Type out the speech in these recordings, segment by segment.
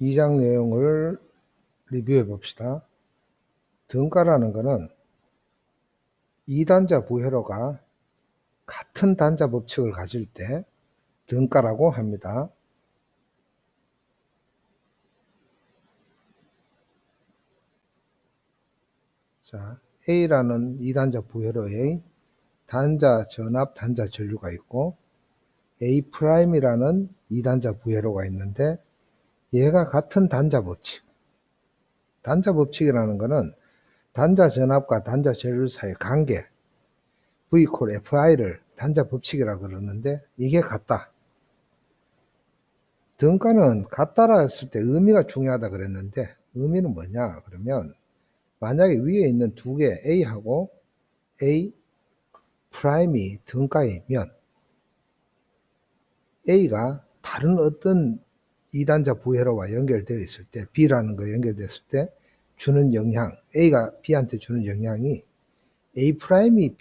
이 장 내용을 리뷰해 봅시다. 등가라는 것은 이단자 부회로가 같은 단자 법칙을 가질 때 등가라고 합니다. 자, A라는 이단자 부회로의 단자 전압, 단자 전류가 있고 A'이라는 이단자 부회로가 있는데 얘가 같은 단자 법칙. 단자 법칙이라는 것은 단자 전압과 단자 전류 사이의 관계 V 콜 FI를 단자 법칙이라 그러는데 이게 같다. 등가는 같다라 했을 때 의미가 중요하다 그랬는데 의미는 뭐냐 그러면 만약에 위에 있는 두 개 A하고 A 프라임이 등가이면 A가 다른 어떤 이단자 부회로와 연결되어 있을 때 B라는 거 연결됐을 때 주는 영향 A가 B한테 주는 영향이 A 프라임이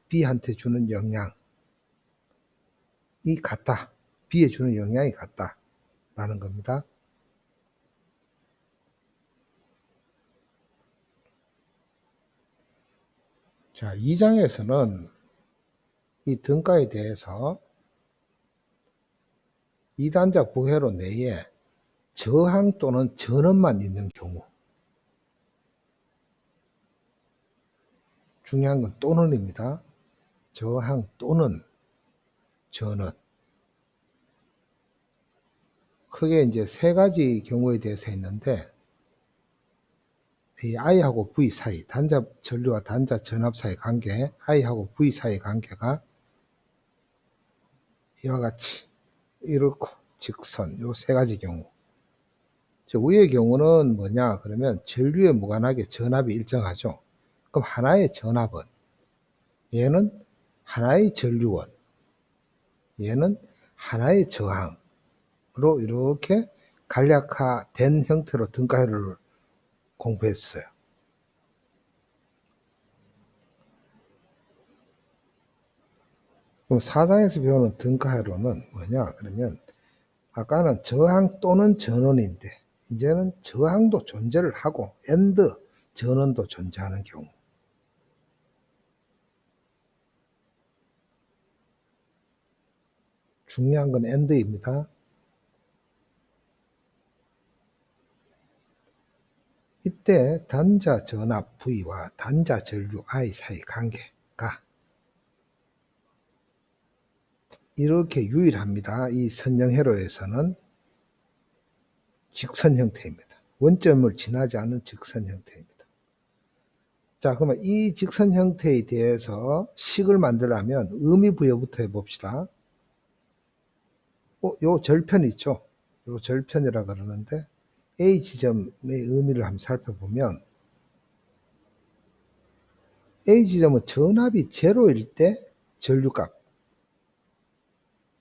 B한테 주는 영향이 같다. B에 주는 영향이 같다 라는 겁니다. 자, 2장에서는 이 등가에 대해서 이단자 부회로 내에 저항 또는 전원만 있는 경우 중요한 건 또는입니다. 저항 또는 전원 크게 이제 세 가지 경우에 대해서 있는데 이 I하고 V 사이 단자 전류와 단자 전압 사이 관계 I하고 V 사이 관계가 이와 같이 이렇고 직선 요 세 가지 경우 저 위의 경우는 뭐냐 그러면 전류에 무관하게 전압이 일정하죠. 그럼 하나의 전압은 얘는 하나의 전류원 얘는 하나의 저항으로 이렇게 간략화된 형태로 등가율을 공부했어요. 그럼 4장에서 배우는 등가율은 뭐냐 그러면 아까는 저항 또는 전원인데 이제는 저항도 존재를 하고 엔드 전원도 존재하는 경우 중요한 건 엔드입니다. 이때 단자 전압 V와 단자 전류 I 사이 관계가 이렇게 유일합니다. 이 선형 회로에서는 직선 형태입니다. 원점을 지나지 않는 직선 형태입니다. 자, 그러면 이 직선 형태에 대해서 식을 만들려면 의미 부여부터 해봅시다. 요 절편 있죠? 요 절편이라 그러는데 A 지점의 의미를 한번 살펴보면 A 지점은 전압이 제로일 때 전류값.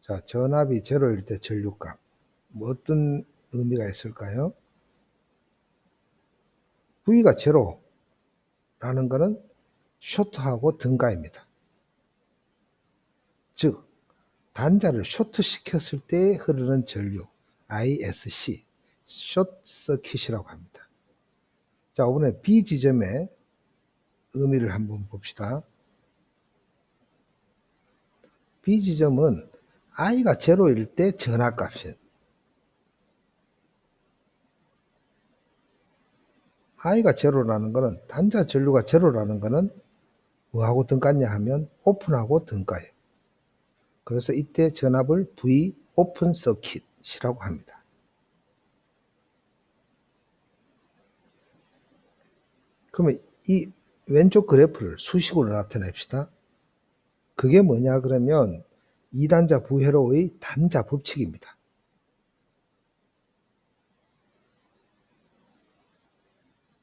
자, 전압이 제로일 때 전류값. 뭐 어떤 의미가 있을까요? V가 제로라는 것은 쇼트하고 등가입니다. 즉, 단자를 쇼트시켰을 때 흐르는 전류, ISC, 숏서킷이라고 합니다. 자, 이번에 B 지점의 의미를 한번 봅시다. B 지점은 I가 제로일 때 전압값이 I가 제로라는 것은 단자 전류가 제로라는 것은 뭐하고 등가냐 하면 오픈하고 등가예요. 그래서 이때 전압을 V 오픈 서킷이라고 합니다. 그러면 이 왼쪽 그래프를 수식으로 나타냅시다. 그게 뭐냐 그러면 이단자 부회로의 단자 법칙입니다.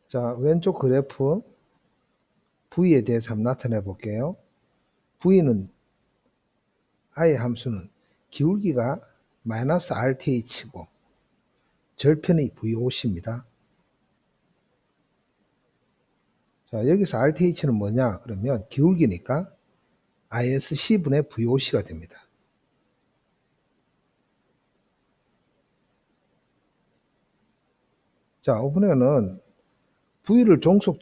자, 왼쪽 그래프 V에 대해서 한번 나타내 볼게요. V는 I 함수는 기울기가 마이너스 RTH고 절편이 VOC입니다. 자, 여기서 RTH는 뭐냐 그러면 기울기니까 ISC분의 VOC가 됩니다. 자, 이번에는 V를 종속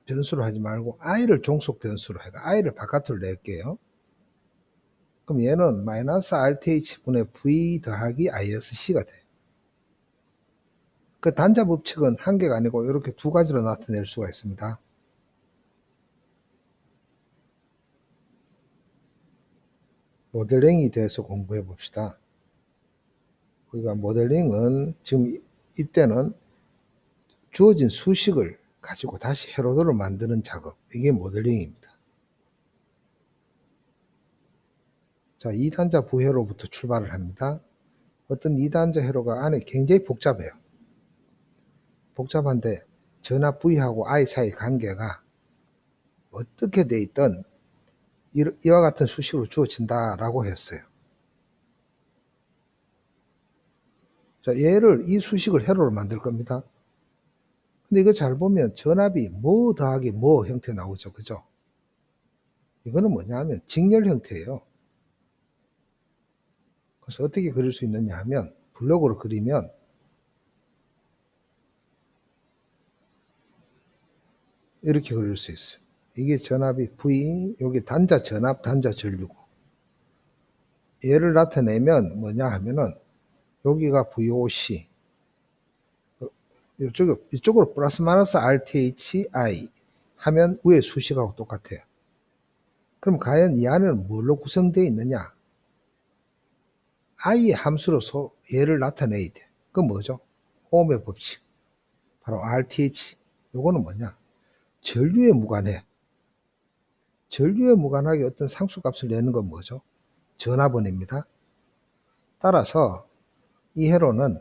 변수로 하지 말고 I를 종속 변수로 해가 I를 바깥으로 낼게요. 그럼 얘는 마이너스 RTH분의 V 더하기 ISC가 돼요. 그 단자 법칙은 한 개가 아니고 이렇게 두 가지로 나타낼 수가 있습니다. 모델링에 대해서 공부해 봅시다. 우리가 모델링은 지금 이때는 주어진 수식을 가지고 다시 회로도를 만드는 작업, 이게 모델링입니다. 자, 2단자 부회로부터 출발을 합니다. 어떤 2단자 회로가 안에 굉장히 복잡해요. 복잡한데 전압 V하고 I 사이 관계가 어떻게 돼 있든 이와 같은 수식으로 주어진다라고 했어요. 자, 얘를 이 수식을 회로로 만들 겁니다. 근데 이거 잘 보면 전압이 뭐 더하기 뭐 형태 나오죠. 그죠? 이거는 뭐냐 하면 직렬 형태예요. 그래서 어떻게 그릴 수 있느냐 하면 블록으로 그리면 이렇게 그릴 수 있어요. 이게 전압이 V, 여기 단자 전압, 단자 전류고. 얘를 나타내면 뭐냐 하면은 여기가 VOC, 이쪽으로 플러스 마이너스 RTHI 하면 위에 수식하고 똑같아요. 그럼 과연 이 안에는 뭘로 구성되어 있느냐? I의 함수로서 얘를 나타내야 돼. 그건 뭐죠? 오음의 법칙. 바로 RTH. 요거는 뭐냐? 전류에 무관해. 전류에 무관하게 어떤 상수값을 내는 건 뭐죠? 전압원입니다. 따라서 이 회로는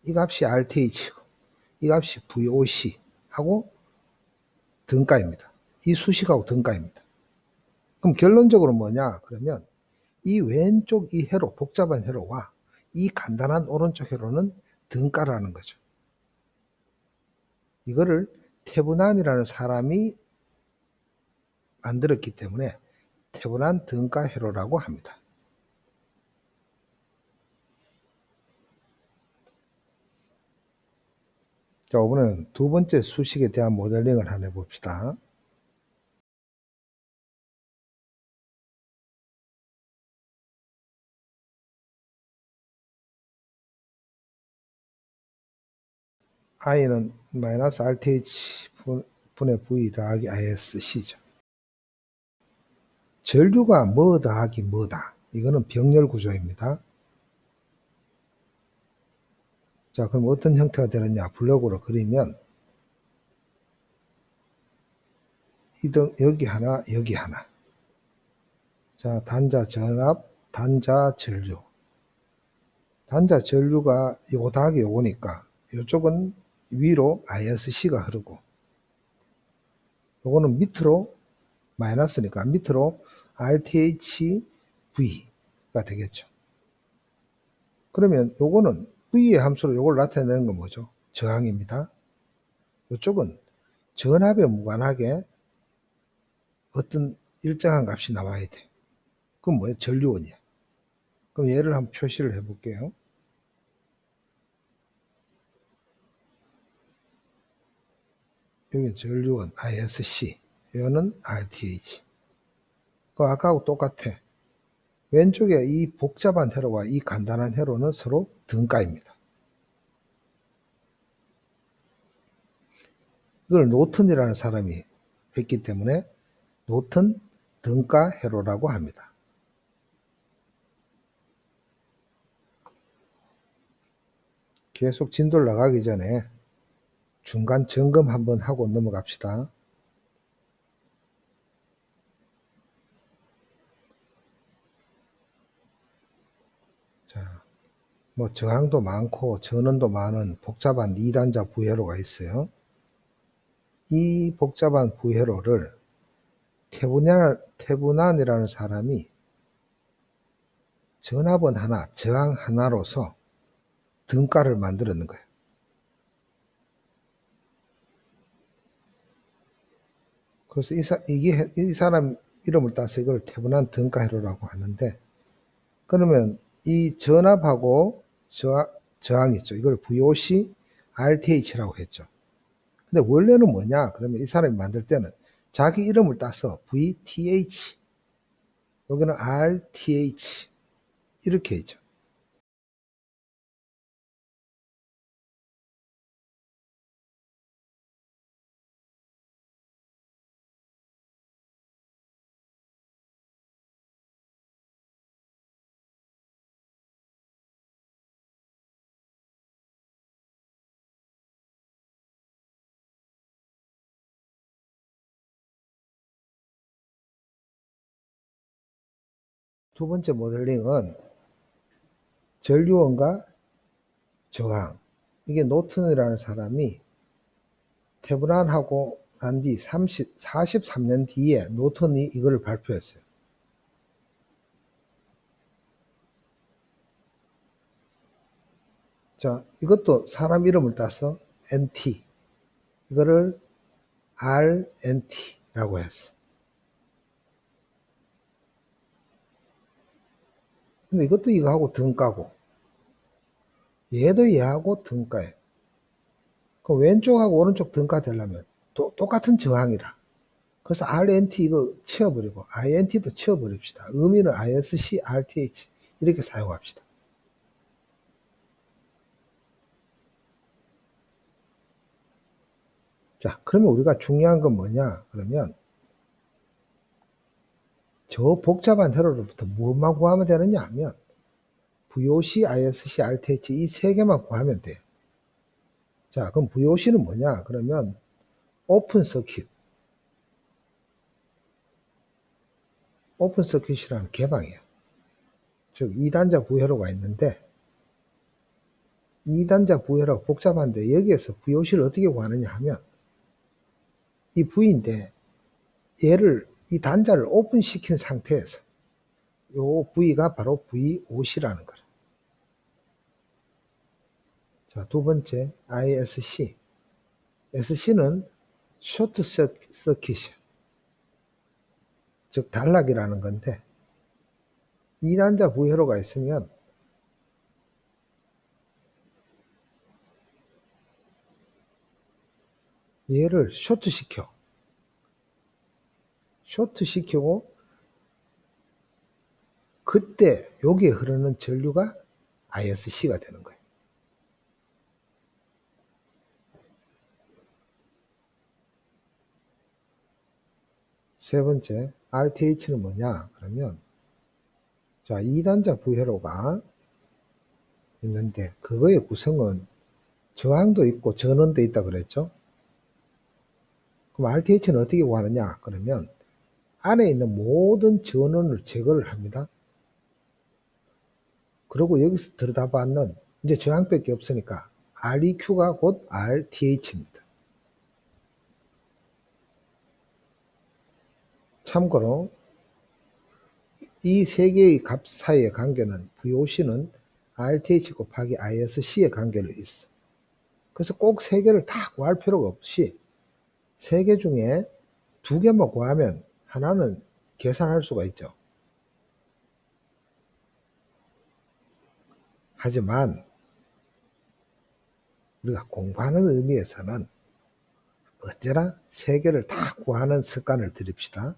이 값이 RTH고 이 값이 VOC 하고 등가입니다. 이 수식하고 등가입니다. 그럼 결론적으로 뭐냐? 그러면 이 왼쪽 이 회로, 복잡한 회로와 이 간단한 오른쪽 회로는 등가라는 거죠. 이거를 테브난이라는 사람이 만들었기 때문에 테브난 등가 회로라고 합니다. 자, 이번에는 두 번째 수식에 대한 모델링을 한번 해봅시다. I는 마이너스 RTH 분의 V 더하기 ISC죠. 전류가 뭐 더하기 뭐다. 이거는 병렬 구조입니다. 자, 그럼 어떤 형태가 되느냐? 블록으로 그리면 여기 하나, 여기 하나. 자, 단자 전압, 단자 전류. 단자 전류가 요거 더하기 요거니까 이쪽은 위로 ISC가 흐르고 요거는 밑으로 마이너스니까 밑으로 RTHV가 되겠죠. 그러면 요거는 V의 함수로 요걸 나타내는 건 뭐죠? 저항입니다. 이쪽은 전압에 무관하게 어떤 일정한 값이 나와야 돼. 그건 뭐예요? 전류원이야. 그럼 얘를 한번 표시를 해볼게요. 여기 전류원 ISC, 여기는 RTH. 그 아까하고 똑같아. 왼쪽에 이 복잡한 회로와 이 간단한 회로는 서로 등가입니다. 이걸 노튼이라는 사람이 했기 때문에 노튼 등가 회로라고 합니다. 계속 진도를 나가기 전에 중간 점검 한번 하고 넘어갑시다. 자, 뭐 저항도 많고 전원도 많은 복잡한 2단자 부회로가 있어요. 이 복잡한 부회로를 테브난이라는 사람이 전압원 하나, 저항 하나로서 등가를 만들었는 거예요. 그래서 이 사람 이름을 따서 이걸 테브난 등가 회로라고 하는데, 그러면 이 전압하고 저항 있죠. 이걸 VOC, RTH라고 했죠. 근데 원래는 뭐냐? 그러면 이 사람이 만들 때는 자기 이름을 따서 VTH, 여기는 RTH 이렇게 했죠. 두 번째 모델링은 전류원과 저항. 이게 노튼이라는 사람이 테브란하고 난 뒤 43년 뒤에 노튼이 이걸 발표했어요. 자, 이것도 사람 이름을 따서 NT, 이거를 RNT라고 했어. 근데 이것도 이거하고 등가고, 얘도 얘하고 등가예요. 그 왼쪽하고 오른쪽 등가 되려면 똑같은 저항이라. 그래서 RNT 이거 치워버리고 INT도 치워버립시다. 의미는 ISC, RTH 이렇게 사용합시다. 자, 그러면 우리가 중요한 건 뭐냐? 그러면 저 복잡한 회로로부터 무엇만 구하면 되느냐 하면 VOC, ISC, RTH 이 세 개만 구하면 돼요. 자, 그럼 VOC는 뭐냐? 그러면 오픈 서킷. 오픈 서킷이라는 개방이에요. 즉 2단자 부회로가 있는데 2단자 부회로가 복잡한데 여기에서 VOC를 어떻게 구하느냐 하면 이 V인데 얘를 이 단자를 오픈시킨 상태에서 요 V가 바로 VOC라는 거예요. 자, 두 번째 ISC. SC는 쇼트 서킷이에요. 즉 단락이라는 건데 2단자 부회로가 있으면 얘를 쇼트시키고 그때 여기에 흐르는 전류가 ISC가 되는 거예요. 세 번째 RTH는 뭐냐? 그러면 자 2단자 부회로가 있는데 그거의 구성은 저항도 있고 전원도 있다 그랬죠? 그럼 RTH는 어떻게 구하느냐? 그러면 안에 있는 모든 전원을 제거를 합니다. 그리고 여기서 들여다봤는 이제 저항밖에 없으니까 REQ가 곧 RTH입니다. 참고로 이 세 개의 값 사이의 관계는 VOC는 RTH 곱하기 ISC의 관계로 있어. 그래서 꼭 세 개를 다 구할 필요가 없이 세 개 중에 두 개만 구하면 하나는 계산할 수가 있죠. 하지만 우리가 공부하는 의미에서는 언제나 세 개를 다 구하는 습관을 들입시다.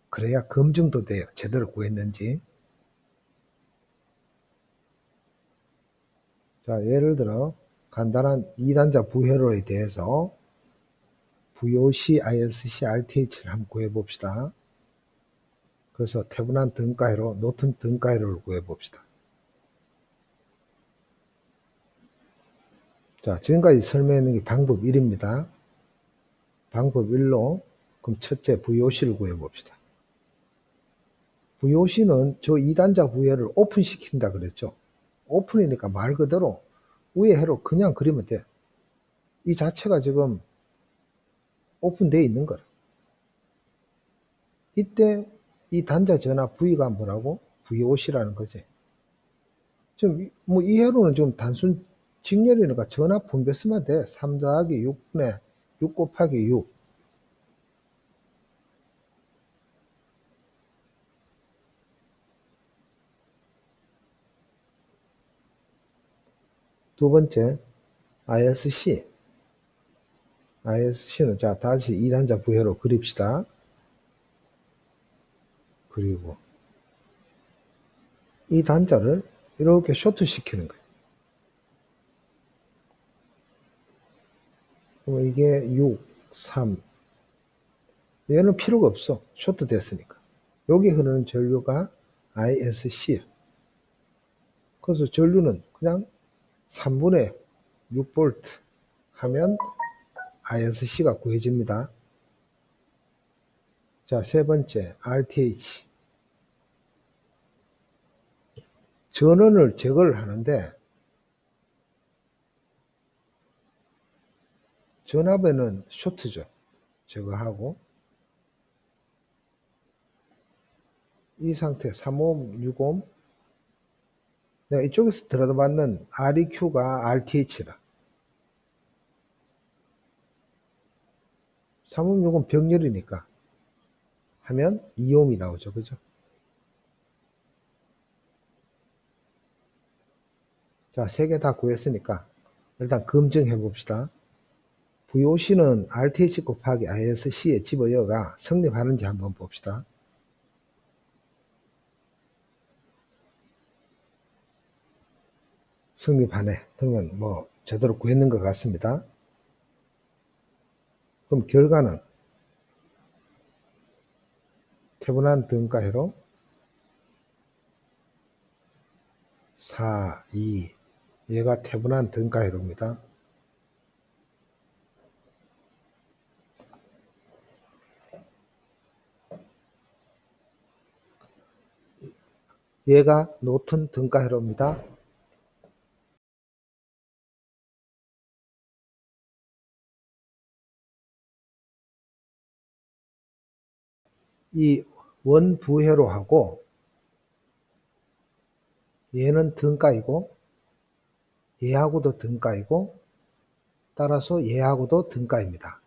그래야 검증도 돼요. 제대로 구했는지. 자, 예를 들어 간단한 2단자 부회로에 대해서 VOC, ISC, RTH를 한번 구해봅시다. 그래서 테브란 등가회로, 노튼 등가회로를 구해봅시다. 자, 지금까지 설명했는 게 방법 1입니다. 방법 1로 그럼 첫째 VOC를 구해봅시다. VOC는 저 2단자 부회를 오픈시킨다 그랬죠. 오픈이니까 말 그대로 위에 회로 그냥 그리면 돼. 이 자체가 지금 오픈되어 있는 거라. 이때 이 단자 전압 V가 뭐라고? VOC라는 거지. 지금 뭐 이 회로는 좀 단순 직렬이니까 전압 분배 쓰면 돼. 3 더하기 6분의 6 곱하기 6. 두 번째 ISC. ISC는 자 다시 2단자 부회로 그립시다. 그리고 이 단자를 이렇게 쇼트 시키는 거예요. 그럼 이게 6, 3. 얘는 필요가 없어. 쇼트 됐으니까. 여기 흐르는 전류가 ISC야. 그래서 전류는 그냥 3분의 6V 하면 ISC가 구해집니다. 자, 세 번째 RTH. 전원을 제거를 하는데 전압에는 쇼트죠. 제거하고 이 상태 3옴, 6옴 내가 이쪽에서 들어받는 REQ가 RTH라. 3옴, 6옴 병렬이니까 하면 2옴이 나오죠. 그죠? 자, 세 개 다 구했으니까 일단 검증해 봅시다. VOC는 RTH 곱하기 ISC에 집어넣어가 성립하는지 한번 봅시다. 성립하네. 그러면 뭐 제대로 구했는 것 같습니다. 그럼 결과는 태분한 등가회로 4, 2 얘가 태분한 등가회로입니다. 얘가 노튼 등가회로입니다. 이 원부회로하고 얘는 등가이고 얘하고도 등가이고 따라서 얘하고도 등가입니다.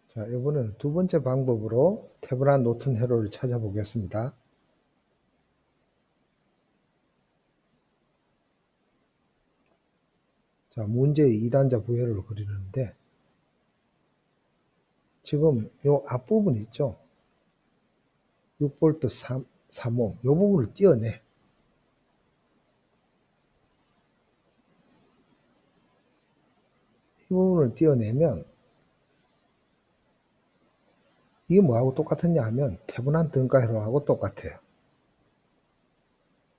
자, 이번에는 두 번째 방법으로 태분한 노튼 회로를 찾아보겠습니다. 자, 문제의 2단자 부회로를 그리는데 지금 요 앞부분 있죠? 6V 3옴 요 부분을 떼어내. 이 부분을 떼어내면 이게 뭐하고 똑같았냐 하면 태분한 등가회로하고 똑같아요.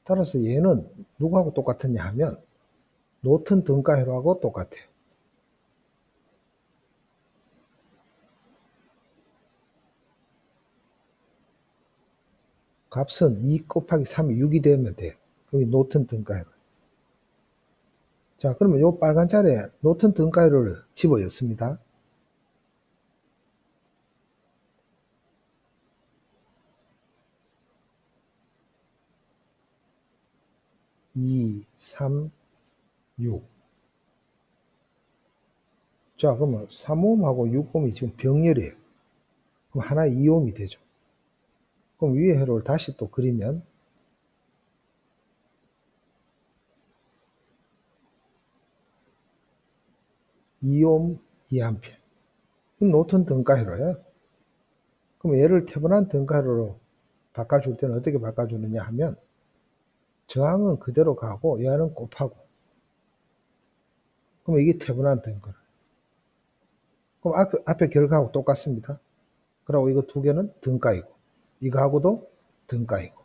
따라서 얘는 누구하고 똑같았냐 하면 노튼 등가회로하고 똑같아요. 값은 2 곱하기 3이 6이 되면 돼요. 그게 노튼 등가회로. 자, 그러면 요 빨간 자리에 노튼 등가회로를 집어넣습니다. 2, 3, 6. 자, 그러면 3옴하고 6옴이 지금 병렬이에요. 그럼 하나 2옴이 되죠. 그럼 위에 회로를 다시 또 그리면 2옴 2A. 노튼 등가회로예요. 그럼 얘를 태분한 등가회로로 바꿔줄 때는 어떻게 바꿔주느냐 하면 저항은 그대로 가고 얘는 곱하고 그럼 이게 태분한 등가로. 그럼 앞에 결과하고 똑같습니다. 그리고 이거 두 개는 등가이고 이거하고도 등가이고